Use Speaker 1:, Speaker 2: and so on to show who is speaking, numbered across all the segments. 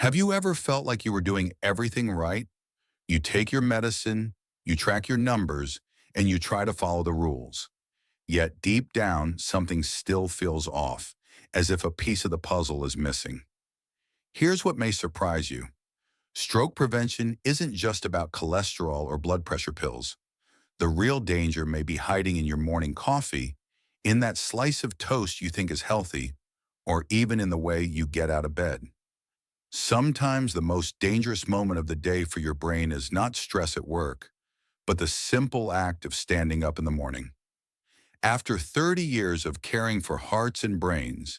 Speaker 1: Have you ever felt like you were doing everything right? You take your medicine, you track your numbers, and you try to follow the rules. Yet deep down, something still feels off, as if a piece of the puzzle is missing. Here's what may surprise you. Stroke prevention isn't just about cholesterol or blood pressure pills. The real danger may be hiding in your morning coffee, in that slice of toast you think is healthy, or even in the way you get out of bed. Sometimes the most dangerous moment of the day for your brain is not stress at work, but the simple act of standing up in the morning. After 30 years of caring for hearts and brains,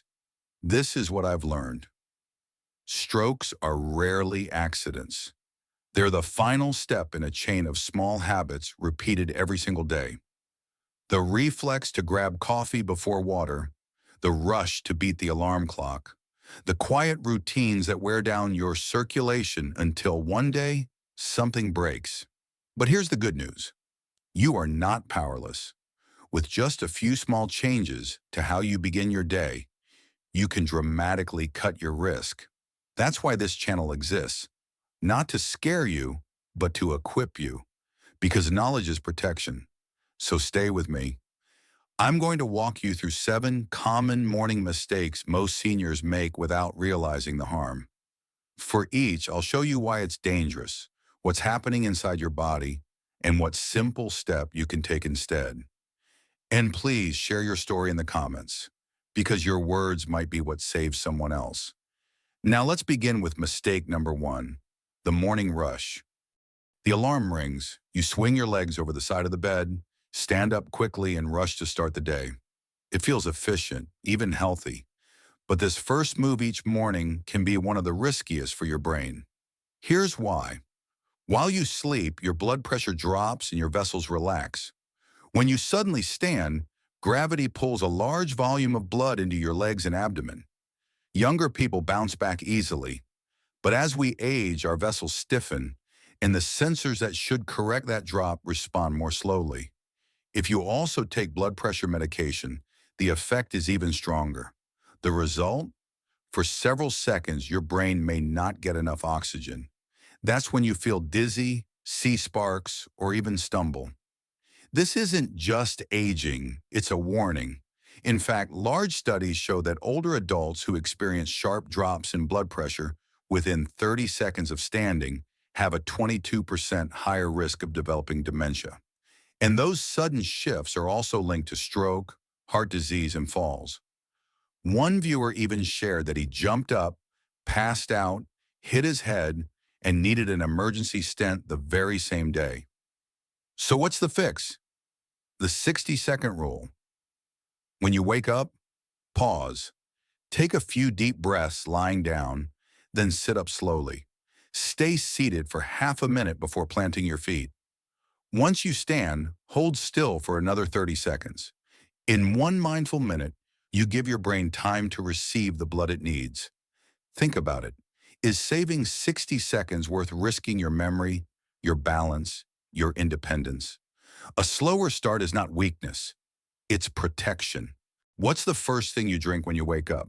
Speaker 1: this is what I've learned. Strokes are rarely accidents. They're the final step in a chain of small habits repeated every single day. The reflex to grab coffee before water, the rush to beat the alarm clock, the quiet routines that wear down your circulation until one day, something breaks. But here's the good news. You are not powerless. With just a few small changes to how you begin your day, you can dramatically cut your risk. That's why this channel exists. Not to scare you, but to equip you. Because knowledge is protection. So stay with me. I'm going to walk you through 7 common morning mistakes most seniors make without realizing the harm. For each, I'll show you why it's dangerous, what's happening inside your body, and what simple step you can take instead. And please share your story in the comments, because your words might be what saves someone else. Now let's begin with mistake number 1, the morning rush. The alarm rings, you swing your legs over the side of the bed, stand up quickly and rush to start the day. It feels efficient, even healthy. But this first move each morning can be one of the riskiest for your brain. Here's why. While you sleep, your blood pressure drops and your vessels relax. When you suddenly stand, gravity pulls a large volume of blood into your legs and abdomen. Younger people bounce back easily, but as we age, our vessels stiffen, and the sensors that should correct that drop respond more slowly. If you also take blood pressure medication, the effect is even stronger. The result? For several seconds, your brain may not get enough oxygen. That's when you feel dizzy, see sparks, or even stumble. This isn't just aging, it's a warning. In fact, large studies show that older adults who experience sharp drops in blood pressure within 30 seconds of standing have a 22% higher risk of developing dementia. And those sudden shifts are also linked to stroke, heart disease, and falls. One viewer even shared that he jumped up, passed out, hit his head, and needed an emergency stent the very same day. So what's the fix? The 60-second rule. When you wake up, pause. Take a few deep breaths lying down, then sit up slowly. Stay seated for half a minute before planting your feet. Once you stand, hold still for another 30 seconds. In one mindful minute, you give your brain time to receive the blood it needs. Think about it. Is saving 60 seconds worth risking your memory, your balance, your independence? A slower start is not weakness. It's protection. What's the first thing you drink when you wake up?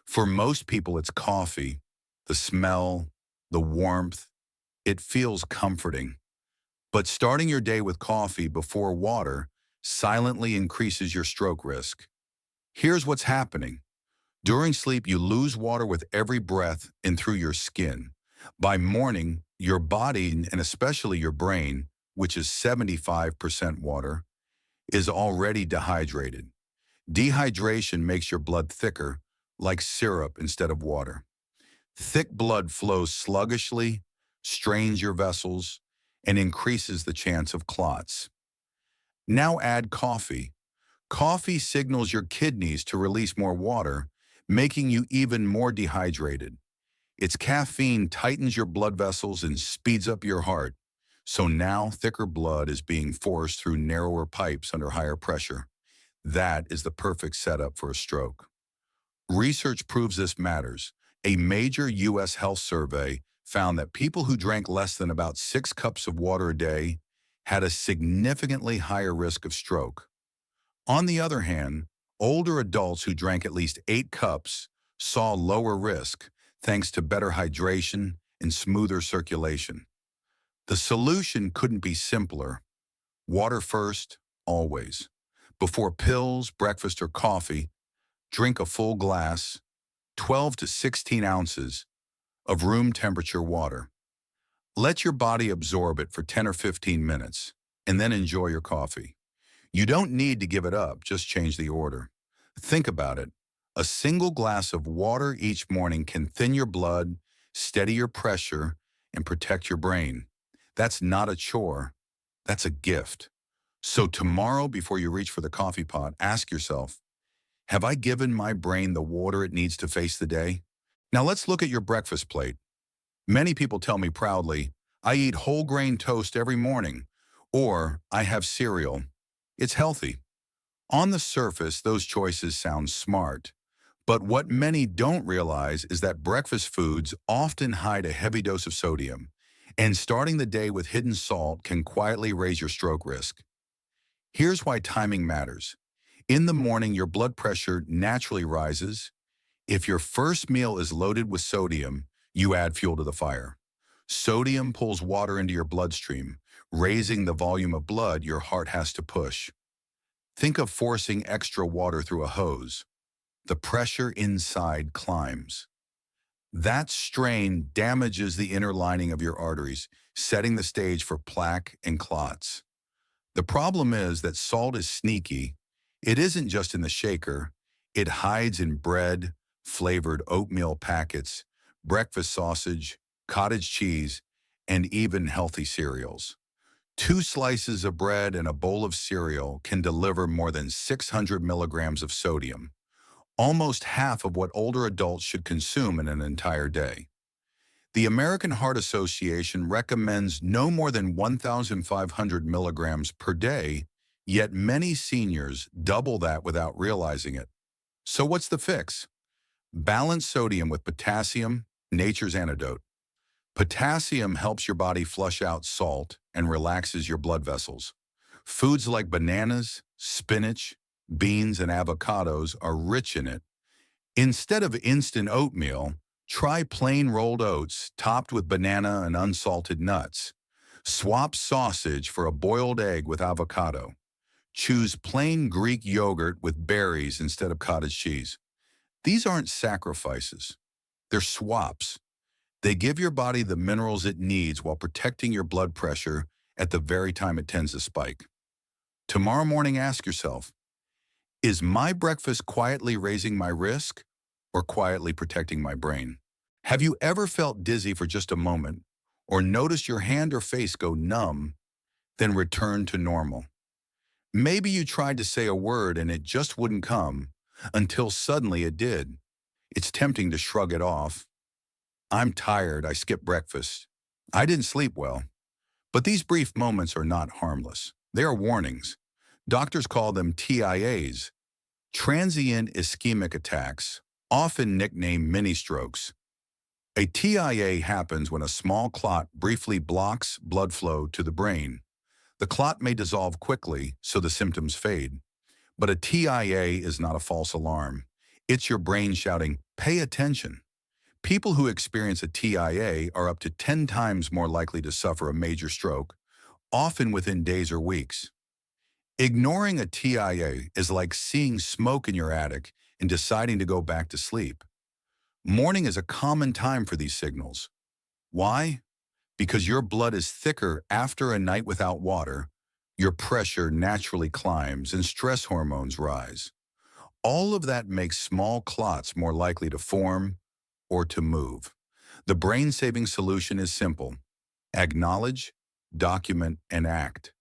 Speaker 1: For most people, it's coffee. The smell, the warmth, it feels comforting. But starting your day with coffee before water silently increases your stroke risk. Here's what's happening. During sleep, you lose water with every breath and through your skin. By morning, your body, and especially your brain, which is 75% water, is already dehydrated. Dehydration makes your blood thicker, like syrup instead of water. Thick blood flows sluggishly, strains your vessels, and increases the chance of clots. Now add coffee. Coffee signals your kidneys to release more water, making you even more dehydrated. Its caffeine tightens your blood vessels and speeds up your heart. So now thicker blood is being forced through narrower pipes under higher pressure. That is the perfect setup for a stroke. Research proves this matters. A major U.S. health survey found that people who drank less than about 6 cups of water a day had a significantly higher risk of stroke. On the other hand, older adults who drank at least 8 cups saw lower risk, thanks to better hydration and smoother circulation. The solution couldn't be simpler. Water first, always. Before pills, breakfast, or coffee, drink a full glass, 12 to 16 ounces, of room temperature water. Let your body absorb it for 10 or 15 minutes, and then enjoy your coffee. You don't need to give it up, just change the order. Think about it. A single glass of water each morning can thin your blood, steady your pressure, and protect your brain. That's not a chore, that's a gift. So tomorrow, before you reach for the coffee pot, ask yourself, have I given my brain the water it needs to face the day? Now let's look at your breakfast plate. Many people tell me proudly, I eat whole grain toast every morning, or I have cereal. It's healthy. On the surface, those choices sound smart. But what many don't realize is that breakfast foods often hide a heavy dose of sodium, and starting the day with hidden salt can quietly raise your stroke risk. Here's why timing matters. In the morning, your blood pressure naturally rises. If your first meal is loaded with sodium, you add fuel to the fire. Sodium pulls water into your bloodstream, raising the volume of blood your heart has to push. Think of forcing extra water through a hose. The pressure inside climbs. That strain damages the inner lining of your arteries, setting the stage for plaque and clots. The problem is that salt is sneaky. It isn't just in the shaker. It hides in bread, flavored oatmeal packets, breakfast sausage, cottage cheese, and even healthy cereals. 2 slices of bread and a bowl of cereal can deliver more than 600 milligrams of sodium, almost half of what older adults should consume in an entire day. The American Heart Association recommends no more than 1,500 milligrams per day, yet many seniors double that without realizing it. So what's the fix? Balance sodium with potassium, nature's antidote. Potassium helps your body flush out salt and relaxes your blood vessels. Foods like bananas, spinach, beans, and avocados are rich in it. Instead of instant oatmeal, try plain rolled oats topped with banana and unsalted nuts. Swap sausage for a boiled egg with avocado. Choose plain Greek yogurt with berries instead of cottage cheese. These aren't sacrifices. They're swaps. They give your body the minerals it needs while protecting your blood pressure at the very time it tends to spike. Tomorrow morning, ask yourself, is my breakfast quietly raising my risk or quietly protecting my brain? Have you ever felt dizzy for just a moment or noticed your hand or face go numb, then return to normal? Maybe you tried to say a word and it just wouldn't come until suddenly it did. It's tempting to shrug it off. I'm tired, I skipped breakfast. I didn't sleep well. But these brief moments are not harmless. They are warnings. Doctors call them TIAs, transient ischemic attacks, often nicknamed mini-strokes. A TIA happens when a small clot briefly blocks blood flow to the brain. The clot may dissolve quickly, so the symptoms fade. But a TIA is not a false alarm. It's your brain shouting, pay attention. People who experience a TIA are up to 10 times more likely to suffer a major stroke, often within days or weeks. Ignoring a TIA is like seeing smoke in your attic and deciding to go back to sleep. Morning is a common time for these signals. Why? Because your blood is thicker after a night without water, your pressure naturally climbs and stress hormones rise. All of that makes small clots more likely to form or to move. The brain-saving solution is simple. Acknowledge, document, and act.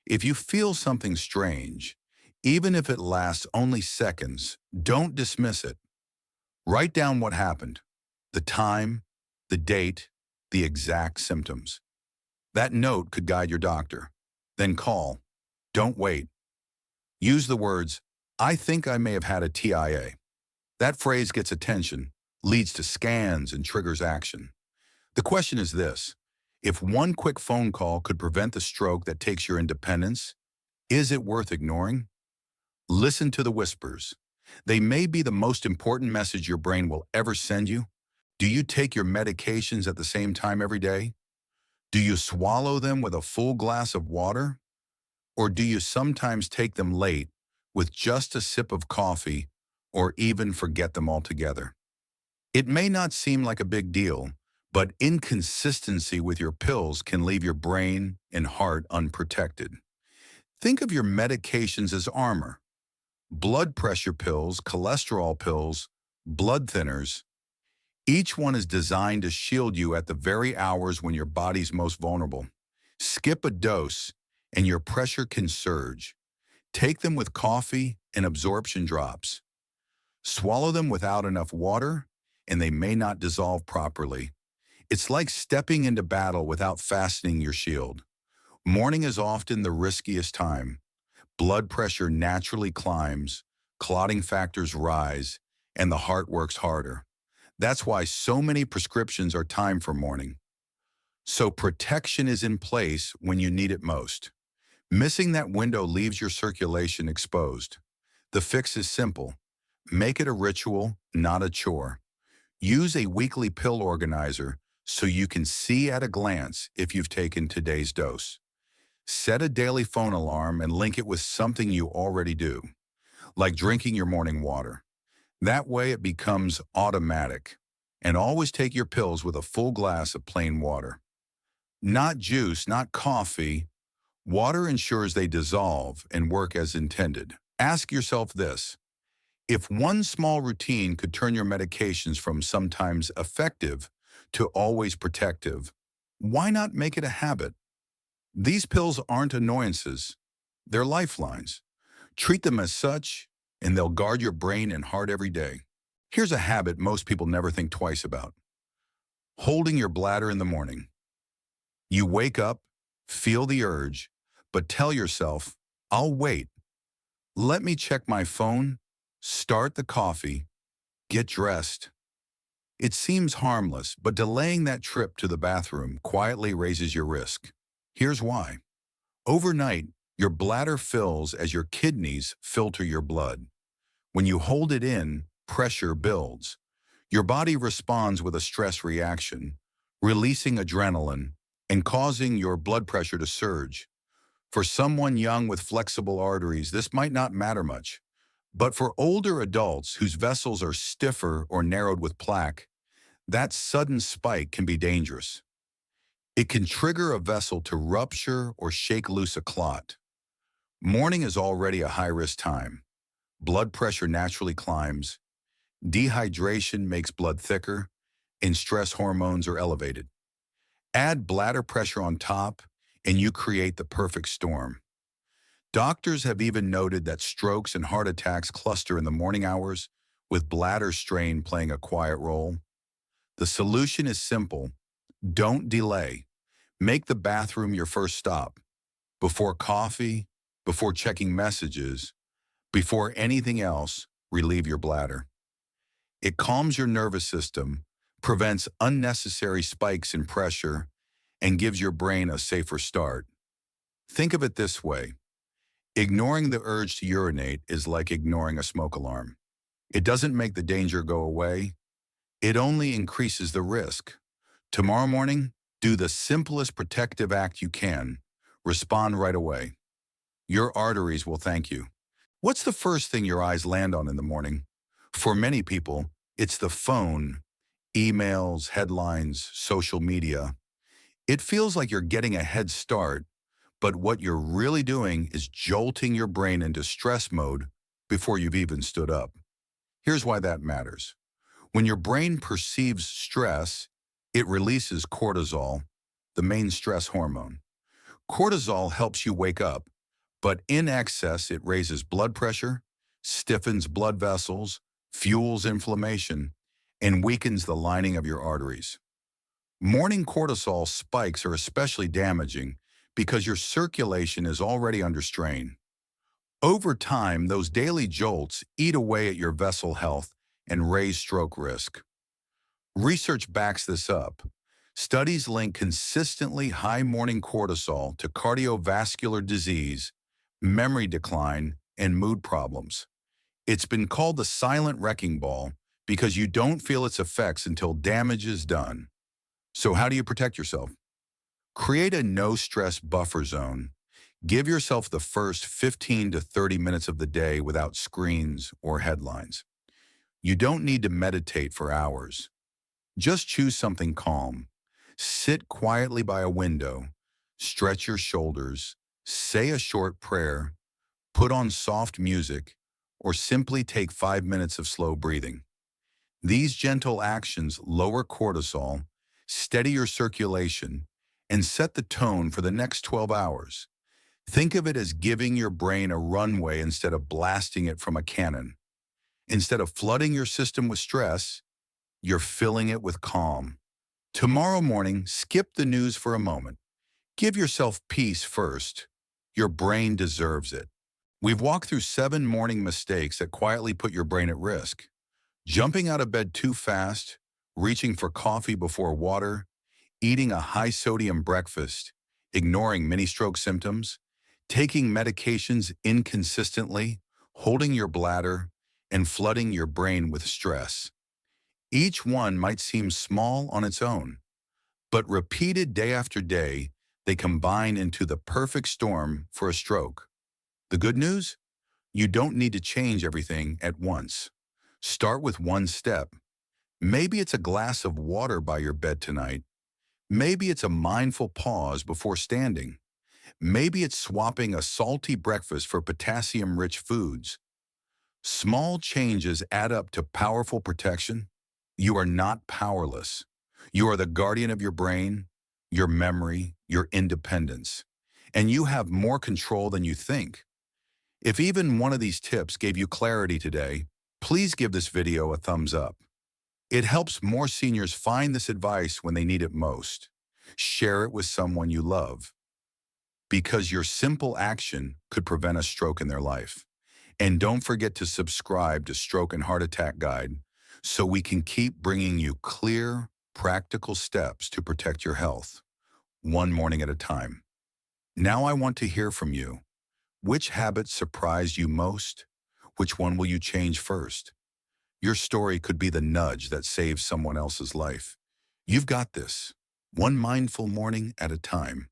Speaker 1: If you feel something strange, even if it lasts only seconds, don't dismiss it. Write down what happened, the time, the date, the exact symptoms. That note could guide your doctor. Then call. Don't wait. Use the words, I think I may have had a TIA. That phrase gets attention, leads to scans, and triggers action. The question is this: if one quick phone call could prevent the stroke that takes your independence, is it worth ignoring? Listen to the whispers. They may be the most important message your brain will ever send you. Do you take your medications at the same time every day? Do you swallow them with a full glass of water? Or do you sometimes take them late with just a sip of coffee or even forget them altogether? It may not seem like a big deal, but inconsistency with your pills can leave your brain and heart unprotected. Think of your medications as armor. Blood pressure pills, cholesterol pills, blood thinners. Each one is designed to shield you at the very hours when your body's most vulnerable. Skip a dose and your pressure can surge. Take them with coffee and absorption drops. Swallow them without enough water and they may not dissolve properly. It's like stepping into battle without fastening your shield. Morning is often the riskiest time. Blood pressure naturally climbs, clotting factors rise, and the heart works harder. That's why so many prescriptions are timed for morning. So protection is in place when you need it most. Missing that window leaves your circulation exposed. The fix is simple. Make it a ritual, not a chore. Use a weekly pill organizer so you can see at a glance if you've taken today's dose. Set a daily phone alarm and link it with something you already do, like drinking your morning water. That way it becomes automatic. And always take your pills with a full glass of plain water. Not juice, not coffee. Water ensures they dissolve and work as intended. Ask yourself this: if one small routine could turn your medications from sometimes effective to always protective, why not make it a habit? These pills aren't annoyances, they're lifelines. Treat them as such, and they'll guard your brain and heart every day. Here's a habit most people never think twice about: holding your bladder in the morning. You wake up, feel the urge, but tell yourself, I'll wait. Let me check my phone, start the coffee, get dressed. It seems harmless, but delaying that trip to the bathroom quietly raises your risk. Here's why. Overnight, your bladder fills as your kidneys filter your blood. When you hold it in, pressure builds. Your body responds with a stress reaction, releasing adrenaline and causing your blood pressure to surge. For someone young with flexible arteries, this might not matter much. But for older adults whose vessels are stiffer or narrowed with plaque, that sudden spike can be dangerous. It can trigger a vessel to rupture or shake loose a clot. Morning is already a high-risk time. Blood pressure naturally climbs, dehydration makes blood thicker, and stress hormones are elevated. Add bladder pressure on top, and you create the perfect storm. Doctors have even noted that strokes and heart attacks cluster in the morning hours, with bladder strain playing a quiet role. The solution is simple. Don't delay. Make the bathroom your first stop. Before coffee, before checking messages, before anything else, relieve your bladder. It calms your nervous system, prevents unnecessary spikes in pressure, and gives your brain a safer start. Think of it this way. Ignoring the urge to urinate is like ignoring a smoke alarm. It doesn't make the danger go away. It only increases the risk. Tomorrow morning, do the simplest protective act you can. Respond right away. Your arteries will thank you. What's the first thing your eyes land on in the morning? For many people, it's the phone, emails, headlines, social media. It feels like you're getting a head start, but what you're really doing is jolting your brain into stress mode before you've even stood up. Here's why that matters. When your brain perceives stress, it releases cortisol, the main stress hormone. Cortisol helps you wake up, but in excess, it raises blood pressure, stiffens blood vessels, fuels inflammation, and weakens the lining of your arteries. Morning cortisol spikes are especially damaging because your circulation is already under strain. Over time, those daily jolts eat away at your vessel health and raise stroke risk. Research backs this up. Studies link consistently high morning cortisol to cardiovascular disease, memory decline, and mood problems. It's been called the silent wrecking ball because you don't feel its effects until damage is done. So how do you protect yourself? Create a no-stress buffer zone. Give yourself the first 15 to 30 minutes of the day without screens or headlines. You don't need to meditate for hours. Just choose something calm. Sit quietly by a window, stretch your shoulders, say a short prayer, put on soft music, or simply take 5 minutes of slow breathing. These gentle actions lower cortisol, steady your circulation, and set the tone for the next 12 hours. Think of it as giving your brain a runway instead of blasting it from a cannon. Instead of flooding your system with stress, you're filling it with calm. Tomorrow morning, skip the news for a moment. Give yourself peace first. Your brain deserves it. We've walked through 7 morning mistakes that quietly put your brain at risk. Jumping out of bed too fast, reaching for coffee before water, eating a high-sodium breakfast, ignoring mini-stroke symptoms, taking medications inconsistently, holding your bladder, and flooding your brain with stress. Each one might seem small on its own, but repeated day after day, they combine into the perfect storm for a stroke. The good news? You don't need to change everything at once. Start with one step. Maybe it's a glass of water by your bed tonight. Maybe it's a mindful pause before standing. Maybe it's swapping a salty breakfast for potassium-rich foods. Small changes add up to powerful protection. You are not powerless. You are the guardian of your brain, your memory, your independence. And you have more control than you think. If even one of these tips gave you clarity today, please give this video a thumbs up. It helps more seniors find this advice when they need it most. Share it with someone you love, because your simple action could prevent a stroke in their life. And don't forget to subscribe to Stroke and Heart Attack Guide so we can keep bringing you clear, practical steps to protect your health, one morning at a time. Now I want to hear from you. Which habit surprised you most? Which one will you change first? Your story could be the nudge that saves someone else's life. You've got this, one mindful morning at a time.